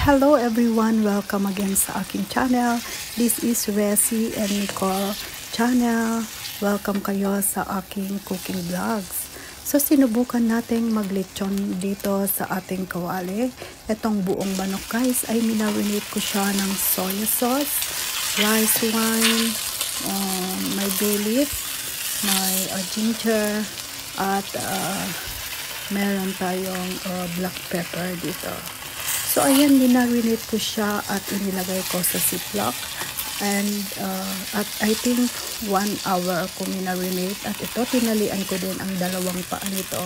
Hello everyone! Welcome again sa aking channel. This is Resi and Nicole channel. Welcome kayo sa aking cooking vlogs. So sinubukan nating maglechon dito sa ating kawali. Itong buong manok guys ay minarinate ko siya ng soya sauce, rice wine, may bay leaf, may ginger, at meron tayong black pepper dito. So, ayan, dinarinate ko siya at inilagay ko sa ziplock. And, at I think 1 hour ko minarinate. At ito, tinalian ko din ang dalawang paa nito.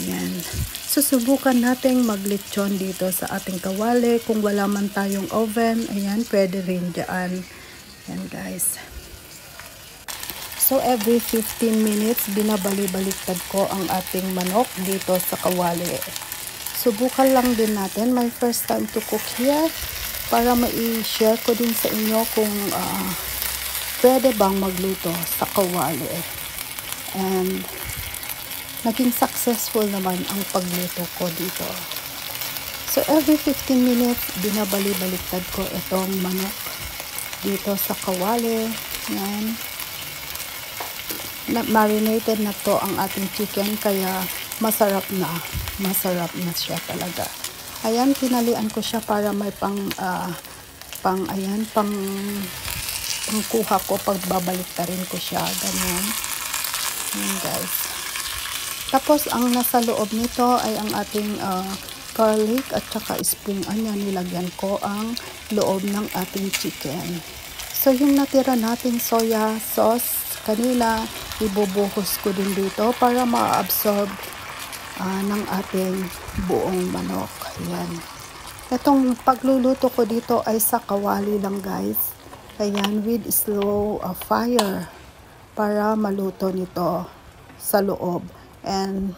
Ayan. Susubukan nating maglechon dito sa ating kawali. Kung wala man tayong oven, ayan, pwede rin dyan. Ayan, guys. So, every 15 minutes, binabali-baliktad ko ang ating manok dito sa kawali. Subukan lang din natin. My first time to cook here para mai-share ko din sa inyo kung pwede bang magluto sa kawali. And naging successful naman ang pagluto ko dito. So every 15 minutes, binabali-baliktad ko itong manok dito sa kawali. Yan. Marinated na to ang ating chicken kaya masarap na siya talaga. Ayan, tinalian ko siya para may pangkuha ko pag babaliktarin ko siya, ganyan. Ayan guys. Tapos ang nasa loob nito ay ang ating garlic at saka spring onion. Nilagyan ko ang loob ng ating chicken. So yung natira nating soya sauce kanina, ibubuhos ko din dito para ma-absorb ng ating buong manok. Ayan. Itong pagluluto ko dito ay sa kawali lang guys. Ayan, with slow fire para maluto nito sa loob. And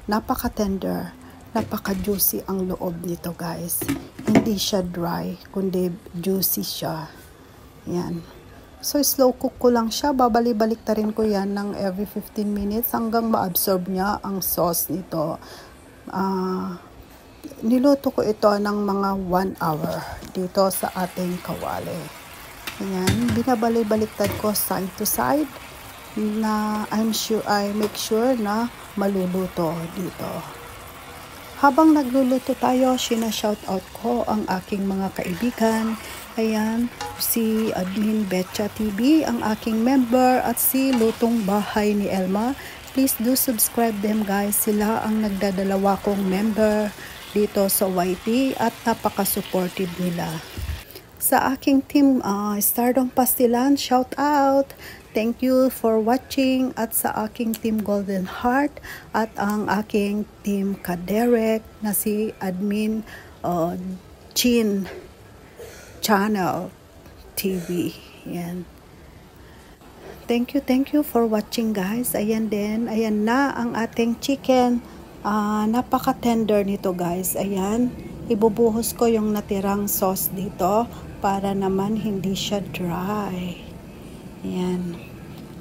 napaka-tender, napaka-juicy ang loob nito guys. Hindi siya dry, kundi juicy siya. Ayan. So, slow cook ko lang siya. Babalik-baliktarin ko yan ng every 15 minutes hanggang ma-absorb niya ang sauce nito. Niluto ko ito ng mga 1 hour dito sa ating kawali. Ayan. Binabalik-baliktad ko side to side na I make sure na maluluto dito. Habang nagluluto tayo, sinashoutout ko ang aking mga kaibigan. Ayan, si Admin Betcha TV, ang aking member, at si Lutong Bahay ni Elma. Please do subscribe them guys. Sila ang nagdadalawa kong member dito sa YT at napaka-supportive nila. Sa aking team, Stardom Pastilan, shout out! Thank you for watching. At sa aking team Golden Heart at ang aking team Kaderek na si Admin Chin Channel TV. Yan. Thank you for watching guys. Ayan din. Ayan na ang ating chicken. Napaka-tender nito guys. Ayan. Ibubuhos ko yung natirang sauce dito para naman hindi siya dry. Ayan.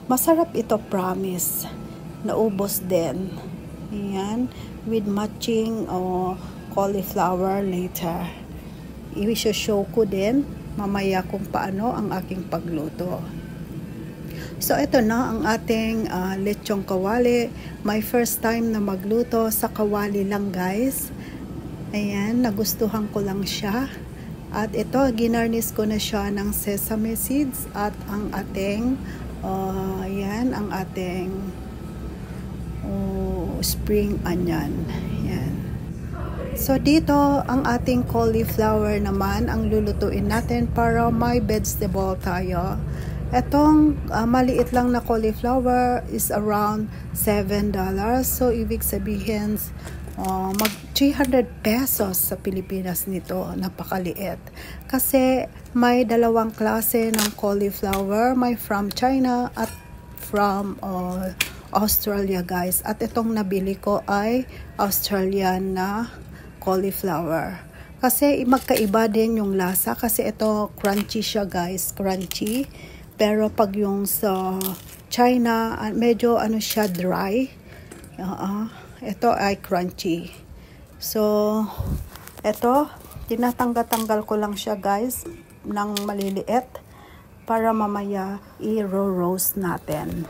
Masarap ito, promise. Naubos din. Ayan. With matching cauliflower later. I-show ko din mamaya kung paano ang aking pagluto. So, ito na ang ating lechong kawali. My first time na magluto sa kawali lang guys. Ayan, nagustuhan ko lang siya. At ito, ginarnish ko na siya ng sesame seeds at ang ating ayan, ang ating spring onion. Ayan. So, dito, ang ating cauliflower naman, ang lulutuin natin para may vegetable tayo. Itong maliit lang na cauliflower is around $7. So, ibig sabihin, mag 300 pesos sa Pilipinas nito. Napakaliit. Kasi, may dalawang klase ng cauliflower. May from China at from Australia, guys. At itong nabili ko ay Australian na cauliflower. Kasi magkaiba din yung lasa kasi ito crunchy siya guys, crunchy. Pero pag yung sa China, medyo ano siya dry. Ito ay crunchy. So, ito Tinatanggal-tanggal ko lang siya guys ng maliliit para mamaya i-roast natin.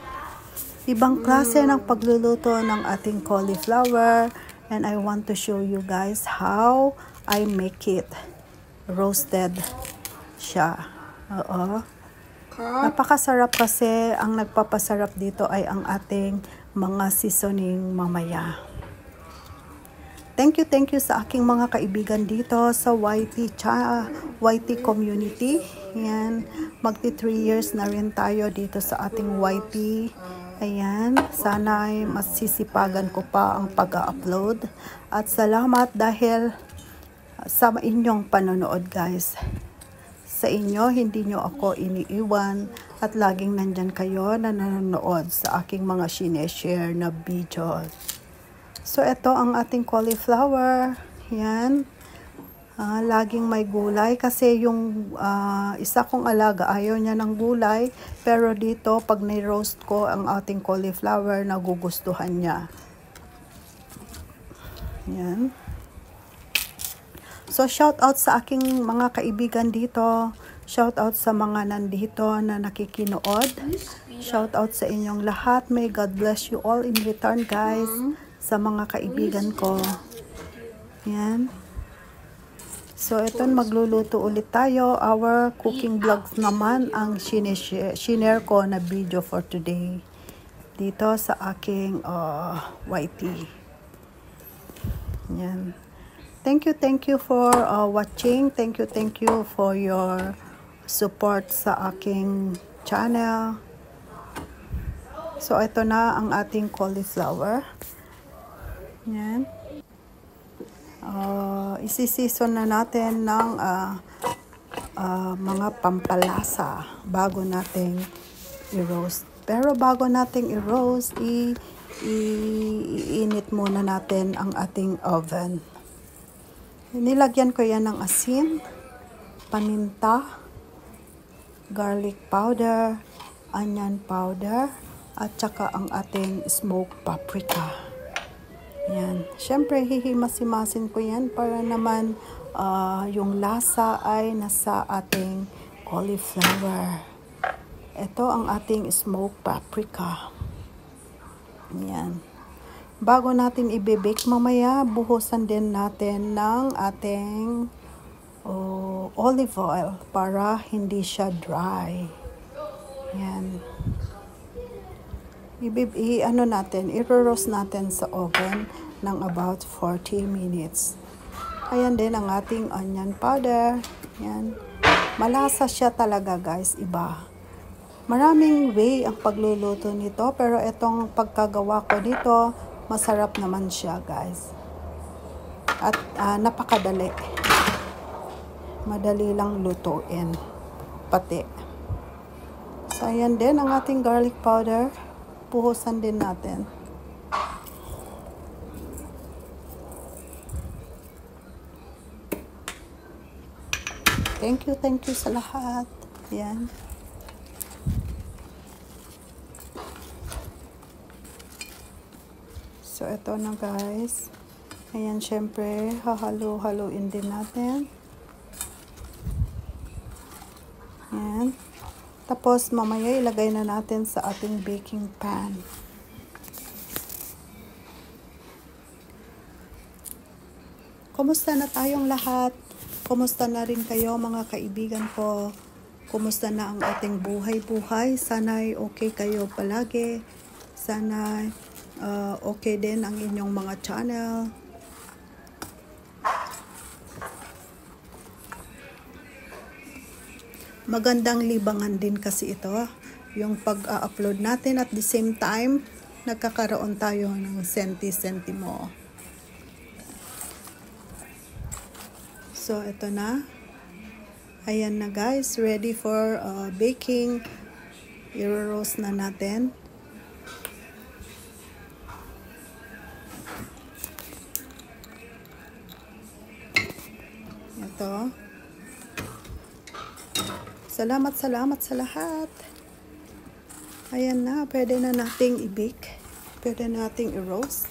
Ibang klase ng pagluluto ng ating cauliflower, and I want to show you guys how I make it. Roasted siya. Oo. Napakasarap kasi ang nagpapasarap dito ay ang ating mga seasoning mamaya. Thank you sa aking mga kaibigan dito sa YT community. Yan, magti 3 years na rin tayo dito sa ating YT. Ayan, sana ay masisipagan ko pa ang pag-upload. At salamat dahil sa inyong panonood guys. Sa inyo, hindi nyo ako iniiwan at laging nandyan kayo na nanonood sa aking mga sineshare na videos. So, ito ang ating cauliflower. Yan. Laging may gulay kasi yung isa kong alaga ayaw niya ng gulay, pero dito pag ni-roast ko ang ating cauliflower, nagugustuhan niya. Yan. So shout out sa aking mga kaibigan dito, shout out sa mga nandito na nakikinood, shout out sa inyong lahat. May God bless you all in return guys, sa mga kaibigan ko. Yan. So, ito magluluto ulit tayo. Our cooking vlogs naman ang shinare ko na video for today. Dito sa aking YT. Yan. Thank you for watching. Thank you for your support sa aking channel. So, ito na ang ating cauliflower. Yan. Isi-season na natin ng mga pampalasa bago nating i-roast. Pero bago nating i-roast, iinit muna natin ang ating oven. Nilagyan ko yan ng asin, paminta, garlic powder, onion powder, at saka ang ating smoked paprika. Yan. Siyempre, hihimas-himasin ko yan para naman yung lasa ay nasa ating cauliflower. Ito ang ating smoked paprika. Yan. Bago natin i-bake mamaya, buhusan din natin ng ating olive oil para hindi siya dry. Yan. I-roast natin sa oven ng about 40 minutes. Ayan din ang ating onion powder. Yan. Malasa siya talaga guys, iba. Maraming way ang pagluluto nito, pero itong pagkagawa ko dito, masarap naman siya guys. At napakadali. Madali lang lutuin. Pati. So ayan din ang ating garlic powder. Puhusan din natin. Thank you sa lahat. Yan. So, ito na guys. Ayan, syempre, hahalo-haloin din natin. Yan. Tapos, mamaya ilagay na natin sa ating baking pan. Kumusta na tayong lahat? Kumusta na rin kayo mga kaibigan ko? Kumusta na ang ating buhay-buhay? Sana'y okay kayo palagi. Sana okay din ang inyong mga channel. Magandang libangan din kasi ito, yung pag-upload natin at the same time, nagkakaroon tayo ng senti-sentimo. So, ito na. Ayan na guys, ready for baking. I-roast na natin. Ito. Salamat sa lahat. Ayan na, pwede na nating i-bake. Pwede nating i-roast.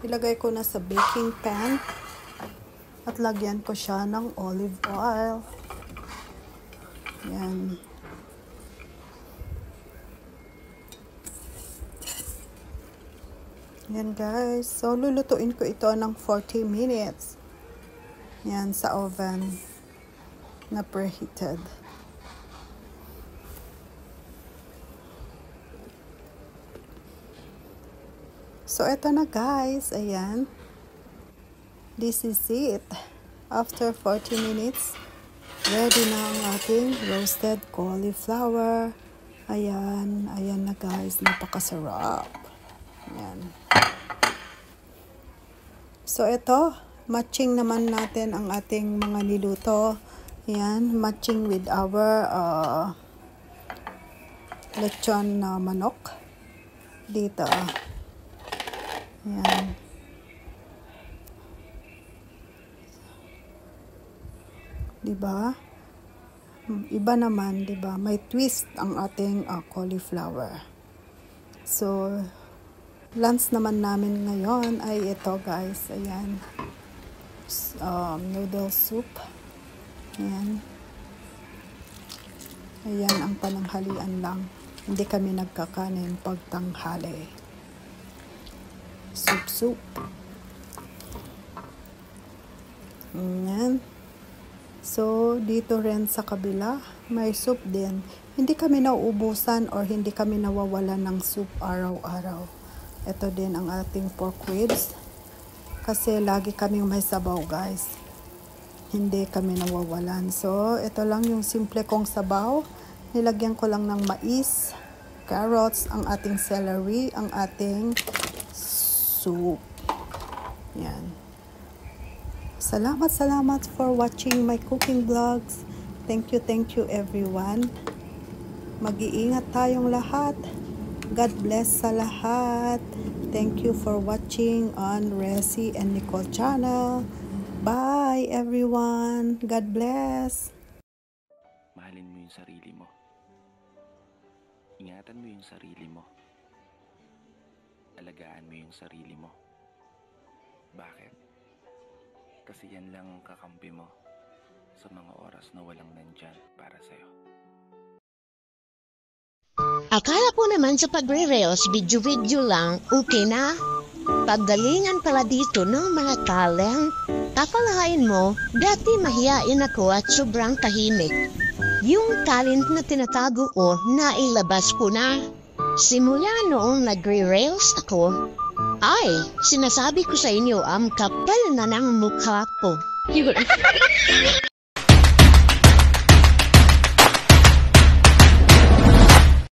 Ilagay ko na sa baking pan. At lagyan ko siya ng olive oil. Yan. Yan guys. So, lulutuin ko ito ng 40 minutes. Yan, sa oven na preheated. So, ito na guys. Ayan. This is it. After 40 minutes, ready na ang ating roasted cauliflower. Ayan. Ayan na guys. Napakasarap. Ayan. So, ito. Matching naman natin ang ating mga niluto. Ayan. Matching with our lechon na manok. Dito. Ayan. Diba? Iba naman, diba? May twist ang ating cauliflower. So, lunch naman namin ngayon ay ito guys. Ayan. Noodle soup. Ayan. Ayan ang pananghalian lang. Hindi kami nagkakanin pag tanghali. Soup. Ayan. So, dito rin sa kabila, may soup din. Hindi kami nauubusan or hindi kami nawawalan ng soup araw-araw. Ito din ang ating pork ribs. Kasi lagi kaming may sabaw, guys. Hindi kami nawawalan. So, ito lang yung simple kong sabaw. Nilagyan ko lang ng mais, carrots, ang ating celery, ang ating soup. Yan. Salamat for watching my cooking vlogs. Thank you everyone. Mag-iingat tayong lahat. God bless sa lahat. Thank you for watching on Resi and Nicole channel. Bye everyone. God bless. Mahalin mo yung sarili mo. Ingatan mo yung sarili mo. Alagaan mo yung sarili mo. Bakit? Kasi yan lang ang kakampi mo sa mga oras na walang nandyan para sa'yo. Akala ko naman sa pagre-reels, video lang, okay na. Paggalingan pala dito ng mga talent. Kapalahain mo, dati mahiyain ako at sobrang tahimik. Yung talent na tinatago ko, nailabas ko na. Simula noong nagre-reels ako, ay, sinasabi ko sa inyo, ang kapal na ng mukha ko.